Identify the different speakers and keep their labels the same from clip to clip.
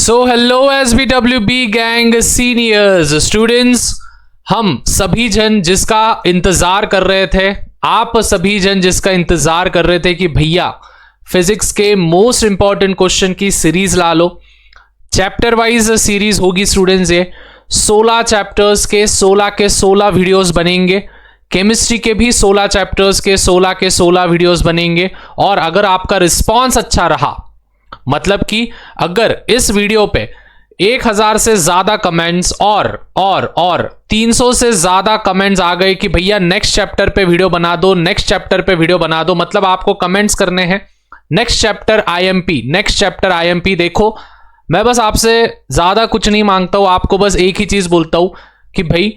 Speaker 1: So hello SBWB gang seniors students, हम सभी जन जिसका इंतजार कर रहे थे, आप सभी जन जिसका इंतजार कर रहे थे कि भैया फिजिक्स के मोस्ट इंपॉर्टेंट क्वेश्चन की सीरीज ला लो। चैप्टर वाइज सीरीज होगी स्टूडेंट्स। ये 16 चैप्टर्स के 16 के 16 वीडियोस बनेंगे। केमिस्ट्री के भी 16 चैप्टर्स के 16 के 16 वीडियोस बनेंगे। और अगर आपका रिस्पॉन्स अच्छा रहा, मतलब कि अगर इस वीडियो पे 1000 से ज्यादा कमेंट्स और 300 से ज्यादा कमेंट्स आ गए कि भैया नेक्स्ट चैप्टर पे वीडियो बना दो, नेक्स्ट चैप्टर पे वीडियो बना दो, मतलब आपको कमेंट्स करने हैं next chapter IMP, next chapter IMP. देखो, मैं बस आपसे ज्यादा कुछ नहीं मांगता हूं, आपको बस एक ही चीज बोलता हूं कि भाई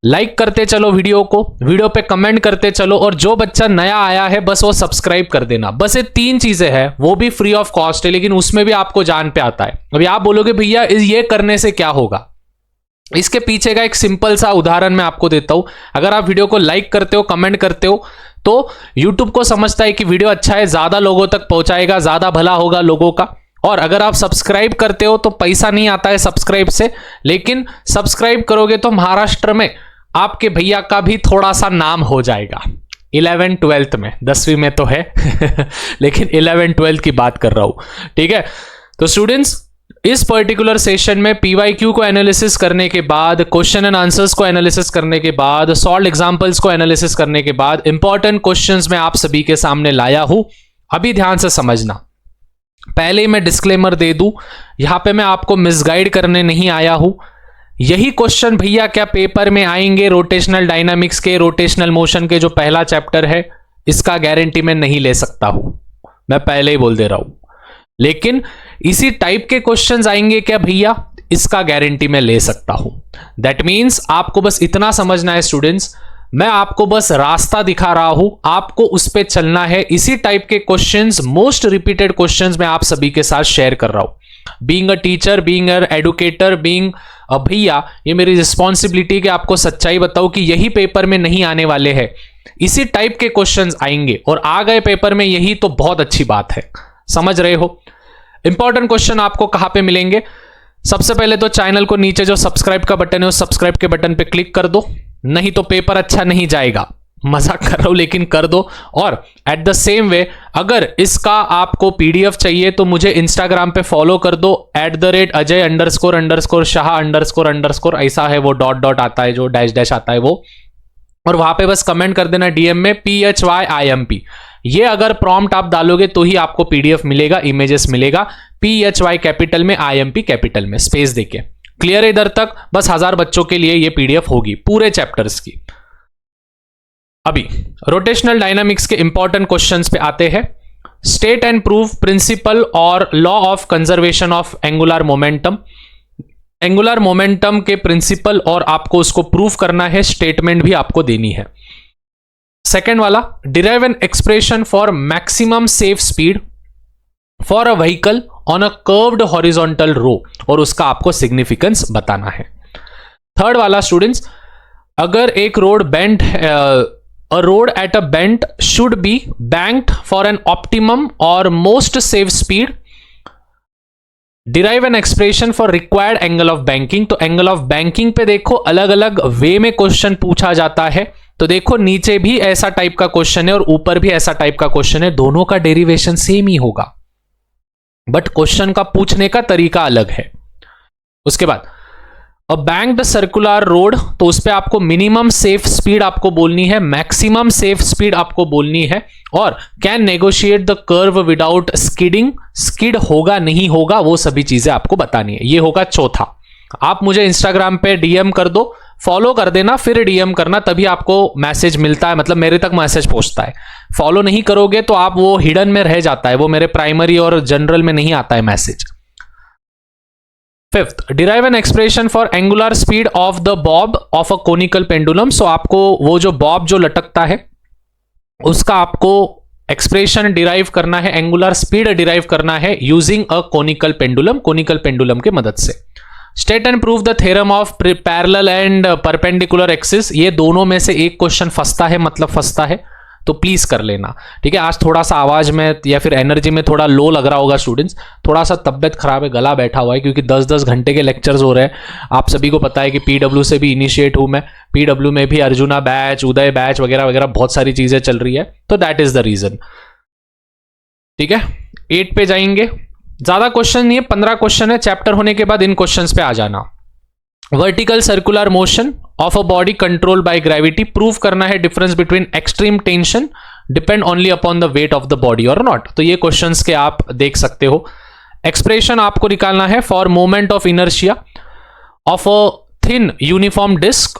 Speaker 1: लाइक करते चलो वीडियो को, वीडियो पे कमेंट करते चलो, और जो बच्चा नया आया है बस वो सब्सक्राइब कर देना। बस ये 3 चीजें हैं, वो भी फ्री ऑफ कॉस्ट है, लेकिन उसमें भी आपको जान पे आता है। अभी आप बोलोगे भैया ये करने से क्या होगा, इसके पीछे का एक सिंपल सा उदाहरण मैं आपको देता हूं। अगर आप वीडियो को लाइक करते हो, कमेंट करते हो, तो यूट्यूब को समझता है कि वीडियो अच्छा है, ज्यादा लोगों तक पहुंचाएगा, ज्यादा भला होगा लोगों का। और अगर आप सब्सक्राइब करते हो तो पैसा नहीं आता है सब्सक्राइब से, लेकिन सब्सक्राइब करोगे तो महाराष्ट्र में आपके भैया का भी थोड़ा सा नाम हो जाएगा। 11th 12th में, 10वीं में तो है लेकिन 11th 12th की बात कर रहा हूं, ठीक है। तो स्टूडेंट्स, इस पर्टिकुलर सेशन में PYQ को एनालिसिस करने के बाद, क्वेश्चन एंड आंसर्स को एनालिसिस करने के बाद, सॉल्व एग्जांपल्स को एनालिसिस करने के बाद इंपॉर्टेंट क्वेश्चंस मैं आप सभी के सामने लाया हूं। अभी ध्यान से समझना। पहले ही मैं डिस्क्लेमर दे दूं, यहां पे मैं आपको मिसगाइड करने नहीं आया हूं। यही क्वेश्चन भैया क्या पेपर में आएंगे रोटेशनल डायनामिक्स के, रोटेशनल मोशन के जो पहला चैप्टर है, इसका गारंटी मैं नहीं ले सकता हूं, मैं पहले ही बोल दे रहा हूं। लेकिन इसी टाइप के क्वेश्चंस आएंगे क्या भैया, इसका गारंटी मैं ले सकता हूं। दैट मीन्स आपको बस इतना समझना है स्टूडेंट्स, मैं आपको बस रास्ता दिखा रहा हूं, आपको उस पर चलना है। इसी टाइप के क्वेश्चंस, मोस्ट रिपीटेड क्वेश्चंस मैं आप सभी के साथ शेयर कर रहा हूं। Being a teacher, being a educator, being a भैया, ये मेरी रिस्पॉन्सिबिलिटी कि आपको सच्चाई बताऊं कि यही पेपर में नहीं आने वाले हैं, इसी टाइप के क्वेश्चंस आएंगे। और आ गए पेपर में यही तो बहुत अच्छी बात है, समझ रहे हो। इंपॉर्टेंट क्वेश्चन आपको कहां पे मिलेंगे? सबसे पहले तो चैनल को नीचे जो सब्सक्राइब का बटन है उस सब्सक्राइब के बटन पे क्लिक कर दो, नहीं तो पेपर अच्छा नहीं जाएगा। मजाक कर रहा हूं लेकिन कर दो। और एट द सेम वे, अगर इसका आपको PDF चाहिए तो मुझे इंस्टाग्राम पे फॉलो कर दो, @Ajay__Shah___, ऐसा है वो, डॉट आता है जो, डैश आता है वो, और वहां पे बस कमेंट कर देना DM में PHYIMP। ये अगर प्रॉम्प्ट आप डालोगे तो ही आपको PDF मिलेगा, इमेजेस मिलेगा, PHY कैपिटल में, IMP कैपिटल में, स्पेस देके। क्लियर है इधर तक? बस 1000 बच्चों के लिए ये PDF होगी पूरे चैप्टर्स की। अभी रोटेशनल डायनामिक्स के इंपॉर्टेंट क्वेश्चंस पे आते हैं। स्टेट एंड प्रूव प्रिंसिपल और law of conservation of angular momentum. Angular momentum के प्रिंसिपल और आपको उसको प्रूव करना है, स्टेटमेंट भी आपको देनी है। सेकेंड वाला, derive an expression for maximum safe speed for a vehicle on a curved horizontal road, और उसका आपको सिग्निफिकेंस बताना है। थर्ड वाला स्टूडेंट्स, अगर एक road bent, a road at a bend should be banked for an optimum or most safe speed. Derive an expression for required angle of banking. तो angle of banking पे देखो अलग अलग वे में क्वेश्चन पूछा जाता है। तो देखो नीचे भी ऐसा टाइप का क्वेश्चन है और ऊपर भी ऐसा टाइप का क्वेश्चन है, दोनों का डेरिवेशन सेम ही होगा, बट क्वेश्चन का पूछने का तरीका अलग है। उसके बाद अ बैंक्ड सर्कुलर रोड, तो उस पे आपको मिनिमम सेफ स्पीड आपको बोलनी है, मैक्सिमम सेफ स्पीड आपको बोलनी है, और can negotiate the curve without skidding, skid होगा नहीं होगा वो सभी चीजें आपको बतानी है। ये होगा चौथा। आप मुझे इंस्टाग्राम पे DM कर दो, फॉलो कर देना, फिर DM करना, तभी आपको मैसेज मिलता है, मतलब मेरे तक मैसेज पहुंचता है। फॉलो नहीं करोगे तो आप वो हिडन में रह जाता है, वो मेरे प्राइमरी और जनरल में नहीं आता है message. Fifth, derive an expression for angular speed of the bob of a conical pendulum. So आपको वो जो बॉब जो लटकता है उसका आपको एक्सप्रेशन डिराइव करना है, एंगुलर स्पीड डिराइव करना है using a conical pendulum, conical pendulum के मदद से। State and prove the theorem of parallel and perpendicular axis. ये दोनों में से एक क्वेश्चन फंसता है, मतलब फंसता है, तो प्लीज कर लेना, ठीक है। आज थोड़ा सा आवाज में या फिर एनर्जी में थोड़ा लो लग रहा होगा स्टूडेंट्स, थोड़ा सा तबियत खराब है, गला बैठा हुआ है, क्योंकि 10-10 घंटे के लेक्चर्स हो रहे हैं। आप सभी को पता है कि पीडब्ल्यू से भी इनिशिएट हूं मैं, पीडब्ल्यू में भी अर्जुना बैच, उदय बैच वगैरह वगैरह बहुत सारी चीजें चल रही है, तो दैट इज द रीजन, ठीक है। 8 पे जाएंगे, ज्यादा क्वेश्चन नहीं है, 15 क्वेश्चन है, चैप्टर होने के बाद इन क्वेश्चंस पे आ जाना। Vertical circular motion of a body control by gravity, prove करना है difference between extreme tension depend only upon the weight of the body और नॉट, तो ये क्वेश्चंस के आप देख सकते हो। एक्सप्रेशन आपको निकालना है for moment of inertia of a thin uniform disc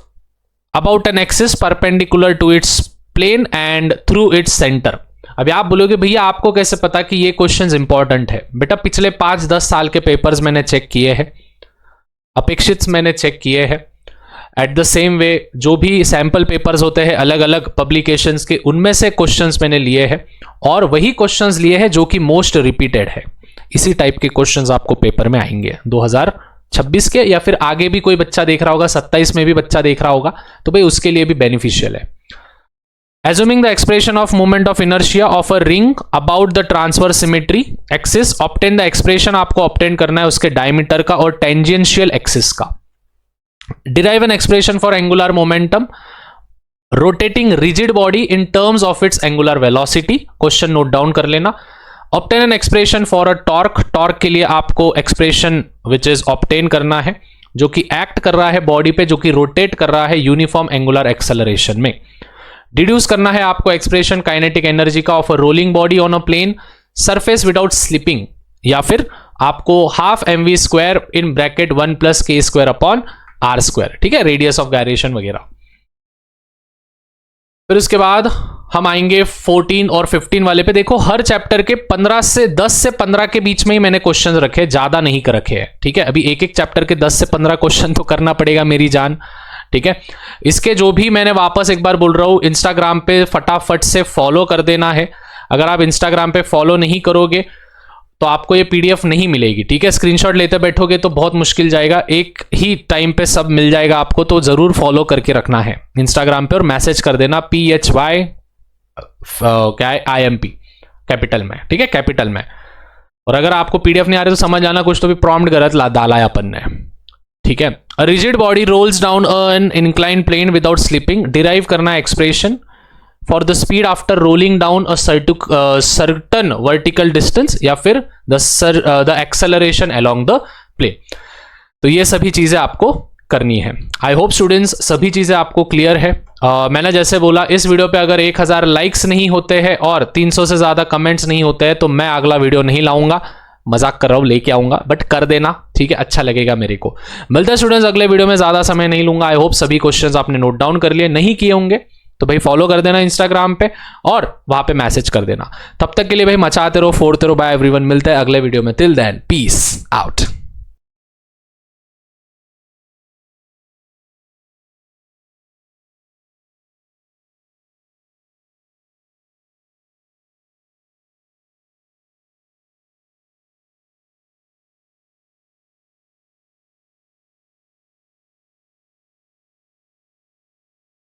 Speaker 1: about an axis perpendicular to its plane and through its centre. अभी आप बोलोगे भैया आपको कैसे पता कि ये क्वेश्चंस इंपॉर्टेंट है? बेटा पिछले 5-10 साल के पेपर्स मैंने चेक किए हैं, अपेक्षित मैंने चेक किए हैं, एट द सेम वे जो भी सैंपल पेपर्स होते हैं अलग अलग पब्लिकेशंस के, उनमें से क्वेश्चंस मैंने लिए हैं और वही क्वेश्चंस लिए हैं जो कि मोस्ट रिपीटेड है। इसी टाइप के क्वेश्चंस आपको पेपर में आएंगे 2026 के, या फिर आगे भी कोई बच्चा देख रहा होगा, 27 में भी बच्चा देख रहा होगा, तो भाई उसके लिए भी बेनिफिशियल है। Assuming the expression of moment of inertia of a ring about the transverse symmetry axis, obtain the expression आपको obtain करना है उसके diameter का और tangential axis का। Derive an expression for angular momentum rotating rigid body in terms of its angular velocity, question note down कर लेना। Obtain an expression for a torque, torque के लिए आपको expression which is obtain करना है जो कि act कर रहा है बॉडी पे, जो कि rotate कर रहा है यूनिफॉर्म एंगुलर एक्सेलरेशन में। डिड्यूस करना है आपको एक्सप्रेशन काइनेटिक एनर्जी का of a rolling body on a plane surface without slipping, या फिर आपको half mv square in bracket 1 + k² upon r square, ठीक है, रेडियस ऑफ गायरेशन वगैरह। फिर उसके बाद हम आएंगे 14 और 15 वाले पे। देखो हर चैप्टर के 10 से 15 के बीच में ही मैंने क्वेश्चन रखे, ज्यादा नहीं कर रखे हैं, ठीक है। अभी एक एक चैप्टर के 10 से 15 क्वेश्चन तो करना पड़ेगा मेरी जान, ठीक है। इसके जो भी मैंने वापस एक बार बोल रहा हूं, इंस्टाग्राम पे फटाफट से फॉलो कर देना है। अगर आप इंस्टाग्राम पे फॉलो नहीं करोगे तो आपको ये पीडीएफ नहीं मिलेगी, ठीक है। स्क्रीनशॉट लेते बैठोगे तो बहुत मुश्किल जाएगा, एक ही टाइम पे सब मिल जाएगा आपको, तो जरूर फॉलो करके रखना है इंस्टाग्राम पे और मैसेज कर देना PHY क्या है IMP कैपिटल में, ठीक है, कैपिटल में। और अगर आपको पीडीएफ नहीं आ रही तो समझ आना कुछ तो भी प्रॉम्प्ट गलत डाला है अपन ने, ठीक है। A rigid body rolls down an inclined plane without slipping, derive करना है expression for the speed after rolling down a certain vertical distance, या फिर the acceleration along the plane। तो ये सभी चीजें आपको करनी है। आई होप स्टूडेंट्स सभी चीजें आपको क्लियर है। मैंने जैसे बोला इस वीडियो पे अगर 1000 लाइक्स नहीं होते हैं और 300 से ज्यादा कमेंट्स नहीं होते हैं तो मैं अगला वीडियो नहीं लाऊंगा, मजाक कर रहा हूं, लेके आऊंगा, बट कर देना, ठीक है, अच्छा लगेगा मेरे को। मिलते हैं स्टूडेंट्स अगले वीडियो में, ज्यादा समय नहीं लूंगा। आई होप सभी क्वेश्चंस आपने नोट डाउन कर लिए, नहीं किए होंगे तो भाई फॉलो कर देना इंस्टाग्राम पे और वहां पे मैसेज कर देना। तब तक के लिए भाई मचाते रहो, फोड़ते रहो। बाय एवरीवन, मिलते हैं अगले वीडियो में। Till then peace out.